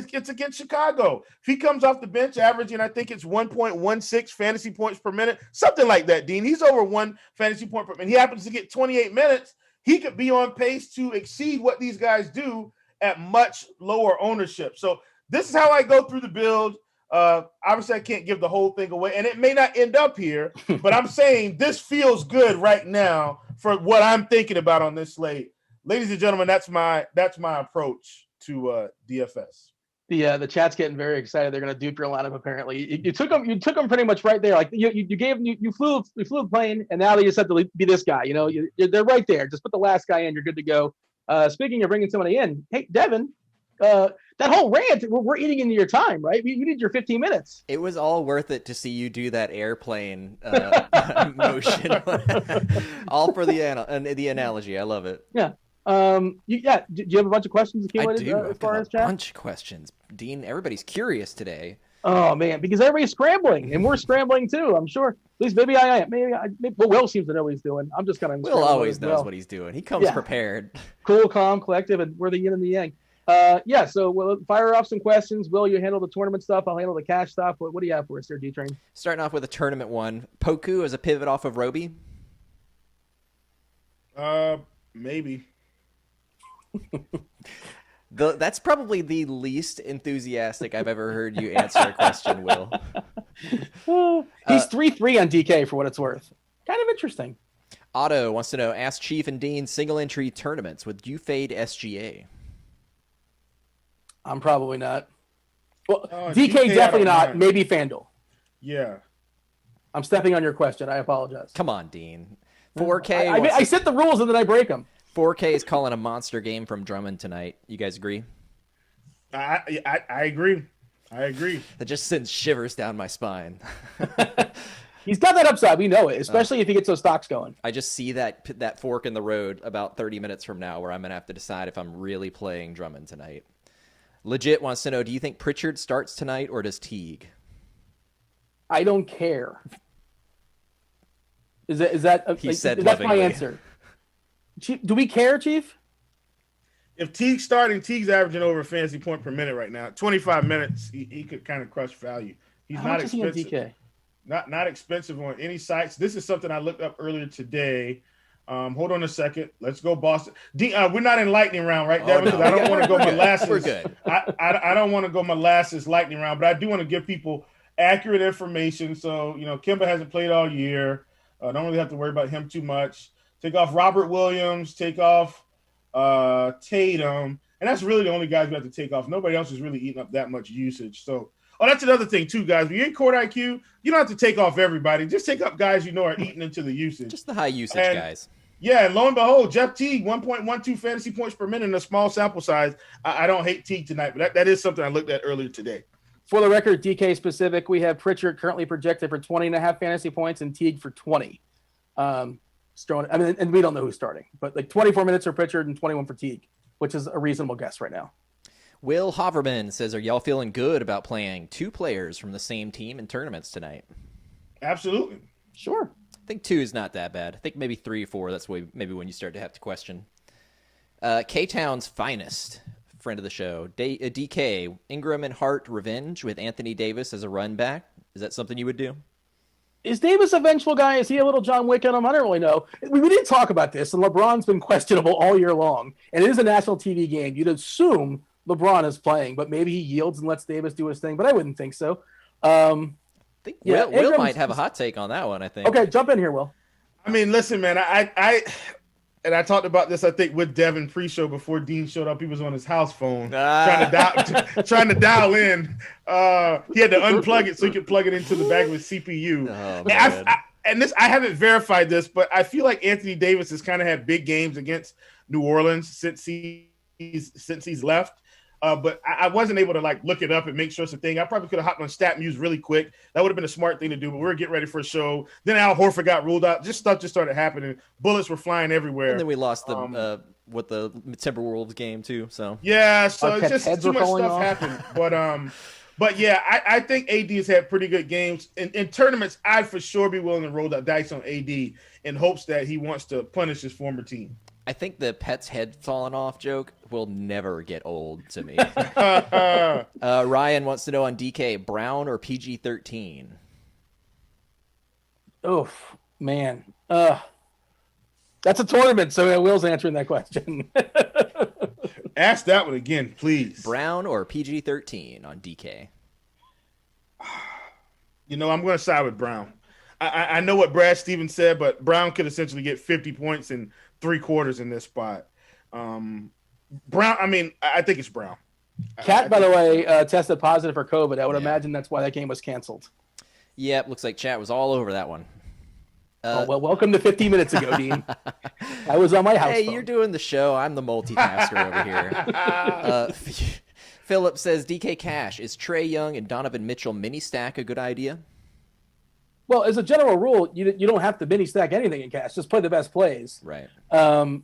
Chicago. If he comes off the bench averaging, I think it's 1.16 fantasy points per minute, something like that, Dean. He's over 1 fantasy point per minute. He happens to get 28 minutes. He could be on pace to exceed what these guys do at much lower ownership. So this is how I go through the build. Obviously, I can't give the whole thing away, and it may not end up here, but I'm saying this feels good right now for what I'm thinking about on this slate. Ladies and gentlemen, that's my approach to DFS. The chat's getting very excited. They're going to dupe your lineup. Apparently, you took them pretty much right there. Like you gave them, you flew a plane, and now they just have to be this guy. They're right there. Just put the last guy in. You're good to go. Speaking of bringing somebody in, hey Devin, that whole rant, we're eating into your time, right? You need your 15 minutes. It was all worth it to see you do that airplane motion, all for the analogy. I love it. Yeah. Do you have a bunch of questions accumulated? I do. As far as chat? Bunch of questions, Dean. Everybody's curious today. Oh man, because everybody's scrambling, and we're scrambling too. I'm sure. At least maybe I am. Well, Will seems to know what he's doing. I'm just kind of. Will always knows what he's doing. He comes prepared. Cool, calm, collective, and we're the yin and the yang. So we'll fire off some questions. Will, you handle the tournament stuff? I'll handle the cash stuff. What do you have for us there, D-Train? Starting off with a tournament one. Poku as a pivot off of Roby? Maybe. That's probably the least enthusiastic I've ever heard you answer a question, Will. He's 3-3 on DK for what it's worth. Kind of interesting. Otto wants to know, ask Chief and Dean single entry tournaments. Would you fade SGA? I'm probably not. Well, DK definitely not. Maybe FanDuel. Yeah. I'm stepping on your question. I apologize. Come on, Dean. 4K. I set the rules and then I break them. 4K is calling a monster game from Drummond tonight. You guys agree? I agree. I agree. That just sends shivers down my spine. He's got that upside. We know it, especially if he gets those stocks going. I just see that fork in the road about 30 minutes from now where I'm going to have to decide if I'm really playing Drummond tonight. Legit wants to know, do you think Pritchard starts tonight or does Teague? I don't care. Is that he said that's lovingly. My answer. Chief, do we care, Chief? If Teague's starting, Teague's averaging over a fantasy point per minute right now. 25 minutes, he could kind of crush value. He's not expensive. DK? Not expensive on any sites. This is something I looked up earlier today. Hold on a second. Let's go Boston. We're not in lightning round, right, Devin? Because I don't want to go molasses. We're good. I don't want to go molasses lightning round, but I do want to give people accurate information. So, Kemba hasn't played all year. Don't really have to worry about him too much. Take off Robert Williams. Take off Tatum. And that's really the only guys we have to take off. Nobody else is really eating up that much usage. So, that's another thing, too, guys. When you're in court IQ, you don't have to take off everybody. Just take up guys are eating into the usage. Just the high usage guys. Yeah, and lo and behold, Jeff Teague, 1.12 fantasy points per minute in a small sample size. I don't hate Teague tonight, but that is something I looked at earlier today. For the record, DK specific, we have Pritchard currently projected for 20.5 fantasy points and Teague for 20. And we don't know who's starting, but like 24 minutes for Pritchard and 21 for Teague, which is a reasonable guess right now. Will Hoverman says, are y'all feeling good about playing two players from the same team in tournaments tonight? Absolutely. Sure. I think 2 is not that bad. I think maybe 3 or 4. That's maybe when you start to have to question. K-Town's finest, friend of the show, DK, Ingram and Hart revenge with Anthony Davis as a run back. Is that something you would do? Is Davis a vengeful guy? Is he a little John Wick in him? I don't really know. We did talk about this, and LeBron's been questionable all year long. And it is a national TV game. You'd assume LeBron is playing, but maybe he yields and lets Davis do his thing. But I wouldn't think so. I think Will might have a hot take on that one, I think. Okay, jump in here, Will. I mean, listen, man, I talked about this, I think, with Devin pre-show before Dean showed up. He was on his house phone trying to dial in. He had to unplug it so he could plug it into the back of his CPU. Oh, I haven't verified this, but I feel like Anthony Davis has kind of had big games against New Orleans since he's left. But I wasn't able to like look it up and make sure it's a thing. I probably could have hopped on StatMuse really quick. That would have been a smart thing to do, but we were getting ready for a show. Then Al Horford got ruled out. Stuff just started happening. Bullets were flying everywhere. And then we lost the Timberwolves game too. So yeah, so it's just too much stuff happened. But yeah, I think AD has had pretty good games. In tournaments, I'd for sure be willing to roll the dice on AD in hopes that he wants to punish his former team. I think the pet's head falling off joke will never get old to me. Ryan wants to know on DK, Brown or PG-13? Oh, man. That's a tournament, so Will's answering that question. Ask that one again, please. Brown or PG-13 on DK? I'm going to side with Brown. I know what Brad Stevens said, but Brown could essentially get 50 points in 3 quarters in this spot. Brown, I think it's Brown. Cat, by the way, tested positive for COVID. I would imagine that's why that game was canceled. Yep, looks like chat was all over that one. Welcome to 15 minutes ago, Dean. I was on my house phone. You're doing the show. I'm the multitasker over here. Philip says, DK Cash, is Trae Young and Donovan Mitchell mini stack a good idea? Well, as a general rule, you don't have to mini stack anything in cash. Just play the best plays. Right. Young,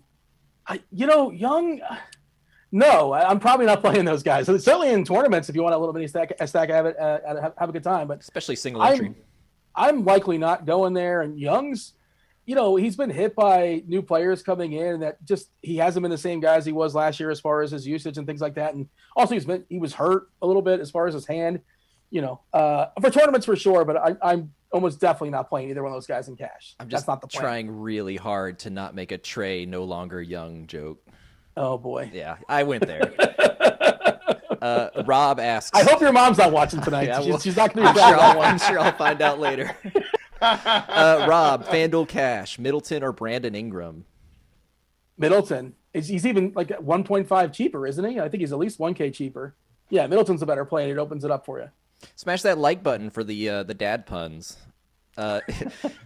no, I'm probably not playing those guys. So certainly in tournaments, if you want a little mini stack, have a good time. But especially single entry. I'm likely not going there. And Young's, he's been hit by new players coming in, and that just he hasn't been the same guy as he was last year as far as his usage and things like that. And also he was hurt a little bit as far as his hand. For tournaments for sure, but I'm almost definitely not playing either one of those guys in cash. That's not the plan. Trying really hard to not make a Trae no longer Young joke. Oh boy. Yeah, I went there. Rob asks, I hope your mom's not watching tonight. Yeah, she's not going to be I'm sure I'll find out later. Rob, FanDuel Cash, Middleton or Brandon Ingram? Middleton. He's even like 1.5 cheaper, isn't he? I think he's at least 1K cheaper. Yeah, Middleton's a better play, and it opens it up for you. Smash that like button for the dad puns.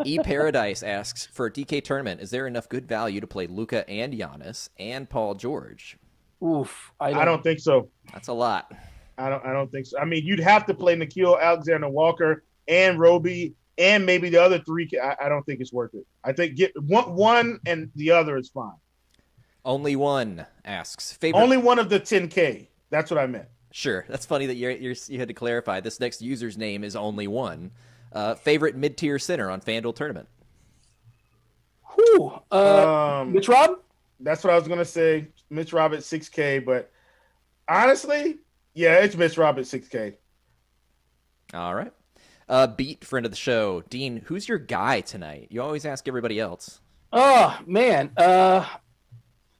E Paradise asks, for a DK tournament, is there enough good value to play Luka and Giannis and Paul George? Oof, I don't think so. That's a lot. I don't think so. I mean, you'd have to play Nickeil Alexander-Walker and Roby and maybe the other 3. I don't think it's worth it. I think get one and the other is fine. Only one asks. Only one of the 10K. That's what I meant. Sure. That's funny that you had to clarify. This next user's name is only one. Favorite mid-tier center on FanDuel tournament? Mitch Rob? That's what I was going to say. Mitch Rob at 6K, but honestly, yeah, it's Mitch Rob at 6K. All right. Beat friend of the show. Dean, who's your guy tonight? You always ask everybody else. Oh, man.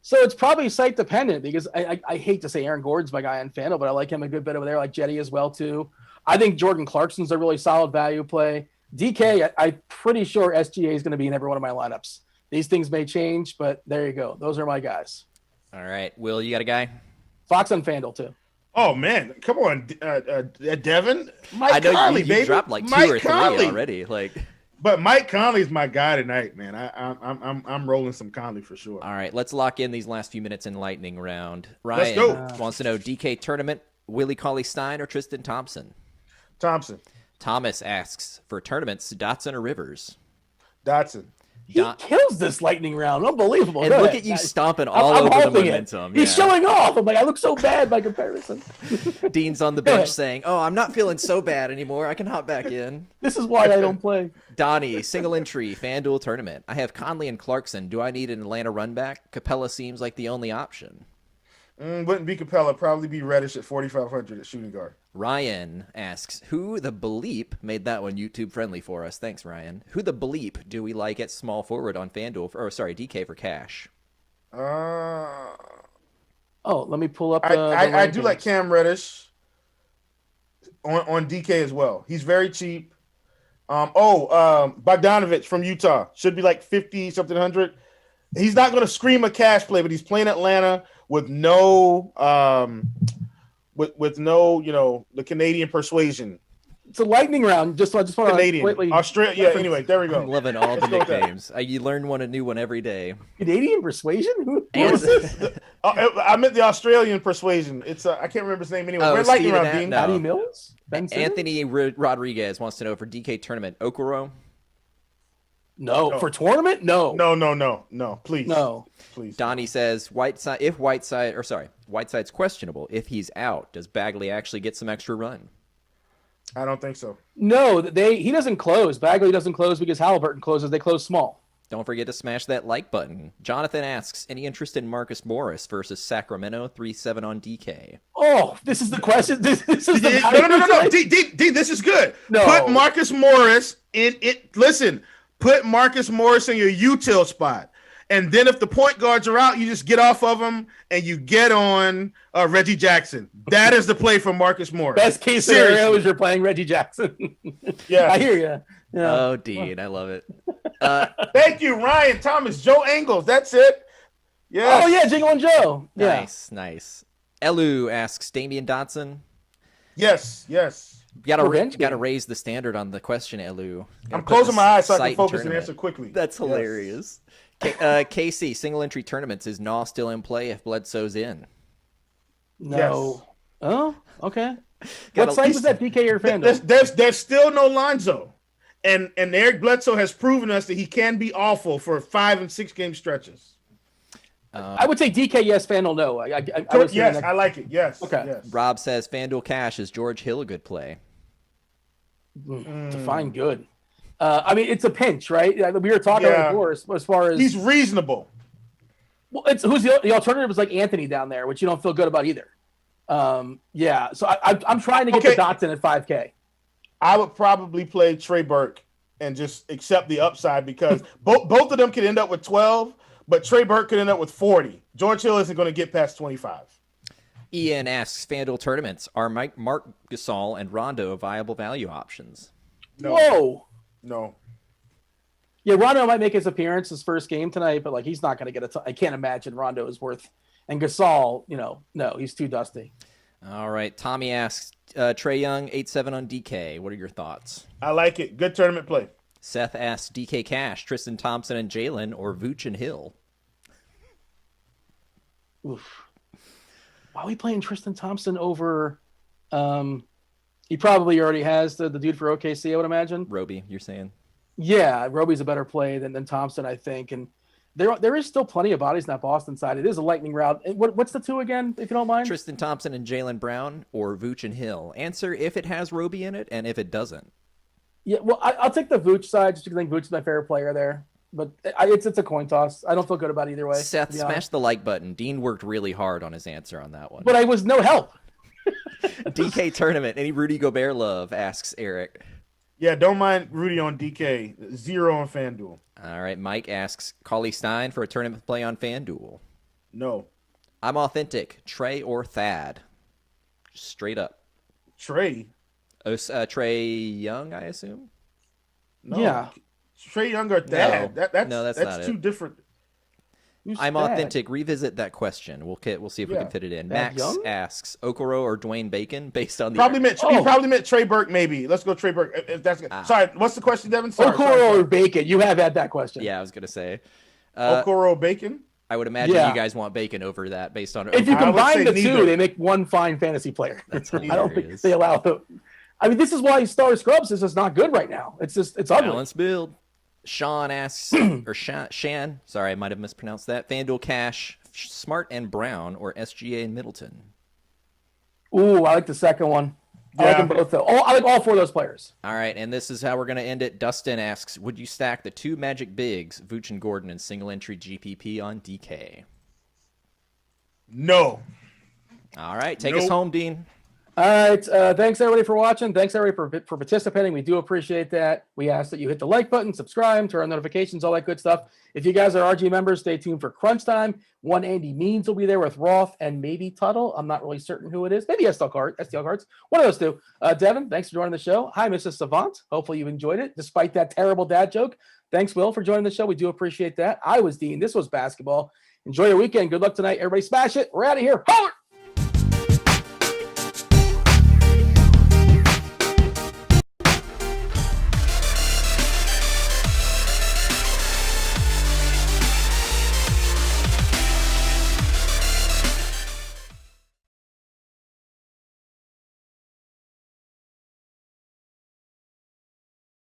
So it's probably site dependent because I hate to say Aaron Gordon's my guy on FanDuel, but I like him a good bit over there. I like Jetty as well, too. I think Jordan Clarkson's a really solid value play. DK, I'm pretty sure SGA is going to be in every one of my lineups. These things may change, but there you go. Those are my guys. All right. Will, you got a guy? Fox on FanDuel, too. Oh, man. Come on, Devin. Mike Conley, baby. Dropped like 2 or 3 already. But Mike Conley's my guy tonight, man. I'm rolling some Conley for sure. All right, let's lock in these last few minutes in lightning round. Let's Ryan go. wants to know DK tournament, Willie Cauley-Stein or Tristan Thompson? Thompson. Thomas asks for tournaments, Dotson or Rivers? Dotson. He kills this lightning round. Unbelievable. And Go look ahead, at you guys. stomping all I'm over the holding momentum. He's showing off. I'm like, I look so bad by comparison. Dean's on the Go bench ahead. saying, "Oh, I'm not feeling so bad anymore. I can hop back in." This is why I don't play. Donnie, single entry, FanDuel tournament. I have Conley and Clarkson. Do I need an Atlanta run back? Capella seems like the only option. Wouldn't be Capella. Probably be Reddish at 4,500 at shooting guard. Ryan asks, who the bleep made that one YouTube friendly for us? Thanks, Ryan. Who the bleep do we like at small forward on FanDuel? DK for cash. Oh, let me pull up. I do like Cam Reddish on DK as well. He's very cheap. Bogdanovich from Utah should be like 50 something hundred. He's not going to scream a cash play, but he's playing Atlanta with no the Canadian persuasion. It's a lightning round. I just want Canadian, to Australia. Yeah. Anyway, there we go. I'm loving all the Let's go with that. nicknames. You learn a new one every day. Canadian persuasion. Who And- was this? I meant the Australian persuason. It's I can't remember his name anyway. Oh, We're lightning Steven round, Dean. No. Patty Mills. Ben Simmons? Anthony Rodriguez wants to know for DK tournament, Okoro. No, for tournament. No. No, please. No. Please. Donnie says Whiteside's questionable. If he's out, does Bagley actually get some extra run? I don't think so. No, he doesn't close. Bagley doesn't close because Halliburton closes. They close small. Don't forget to smash that like button. Jonathan asks, any interest in Marcus Morris versus Sacramento 3-7 on DK? Oh, this is the question. This is the No. D, this is good. No. Put Marcus Morris in it. Listen, put Marcus Morris in your util spot. And then if the point guards are out, you just get off of them and you get on Reggie Jackson. That is the play for Marcus Morris. Best case scenario is you're playing Reggie Jackson. Yeah. I hear you. Yeah. Oh, Dean, I love it. Thank you, Ryan Thomas, Joe Ingles. That's it. Yeah. Oh, yeah, Jingle and Joe. Yeah. Nice. Elu asks, Damian Dotson? Yes. Got Revenge to game. raise the standard on the question, Elu. I'm closing my eyes so I can focus and answer quickly. That's hilarious. KC, single entry tournaments. Is Naw still in play if Bledsoe's in? No. Yes. Oh, okay. Gotta- What site was that, DK or FanDuel? There's still no Lonzo. And Eric Bledsoe has proven us that he can be awful for 5 and 6 game stretches. I would say DK, yes, FanDuel, no. I would say Yes, next- I like it. Yes. Okay. Yes. Rob says FanDuel cash. Is George Hill a good play? Define good. I mean, it's a pinch, right? We were talking about before as far as He's reasonable. well, who's the alternative is like Anthony down there, which you don't feel good about either. Yeah, so I'm trying to get the Dotson at 5K. I would probably play Trey Burke and just accept the upside because both of them could end up with 12, but Trey Burke could end up with 40. George Hill isn't going to get past 25. Ian asks, FanDuel tournaments, are Mark Gasol and Rondo viable value options? No. Whoa. No. Yeah, Rondo might make his appearance his first game tonight, but like he's not going to get a ton. I can't imagine Rondo is worth. And Gasol, no, he's too dusty. All right. Tommy asks, Trey Young, 8-7 on DK. What are your thoughts? I like it. Good tournament play. Seth asks, DK Cash, Tristan Thompson and Jalen, or Vooch and Hill? Oof. Why are we playing Tristan Thompson over? He probably already has the dude for OKC, I would imagine. Roby, you're saying? Yeah, Roby's a better play than Thompson, I think. And there is still plenty of bodies in that Boston side. It is a lightning round. What's the two again, if you don't mind? Tristan Thompson and Jalen Brown, or Vooch and Hill? Answer if it has Roby in it and if it doesn't. Yeah, well, I'll take the Vooch side just because I think Vooch is my favorite player there. But it's a coin toss. I don't feel good about either way. Seth, smash the like button. Dean worked really hard on his answer on that one. But I was no help. DK tournament. Any Rudy Gobert love? Asks Eric. Yeah, don't mind Rudy on DK. 0 on FanDuel. All right. Mike asks Cauley-Stein for a tournament play on FanDuel. No. I'm authentic. Trey or Thad? Straight up. Trey? Trey Young, I assume? No. Yeah. Trey Young or Thad? No. That's not too it. different. I'm authentic. Revisit that question. We'll see if we can fit it in. That Max young? asks Okoro or Dwayne Bacon based on the He probably meant Trey Burke. Maybe let's go Trey Burke. If that's good. Sorry, what's the question, Devin? Okoro or Bacon? You have had that question. Yeah, I was gonna say Okoro Bacon. I would imagine you guys want Bacon over that based on. If you combine the two, they make one fine fantasy player. That's I don't think they allow the. I mean, this is why Star Scrubs is just not good right now. It's ugly. Balanced build. Sean asks, or Shan, sorry, I might have mispronounced that. FanDuel Cash, Smart and Brown, or SGA and Middleton? Ooh, I like the second one. I like them both, though. I like all four of those players. All right, and this is how we're going to end it. Dustin asks, would you stack the two Magic bigs, Vooch and Gordon, in single-entry GPP on DK? No. All right, take us home, Dean. All right. Thanks, everybody, for watching. Thanks, everybody, for participating. We do appreciate that. We ask that you hit the like button, subscribe, turn on notifications, all that good stuff. If you guys are RG members, stay tuned for Crunch Time. One Andy Means will be there with Roth and maybe Tuttle. I'm not really certain who it is. Maybe STL Cards. One of those two. Devin, thanks for joining the show. Hi, Mrs. Savant. Hopefully you enjoyed it, despite that terrible dad joke. Thanks, Will, for joining the show. We do appreciate that. I was Dean. This was basketball. Enjoy your weekend. Good luck tonight. Everybody smash it. We're out of here. Holler!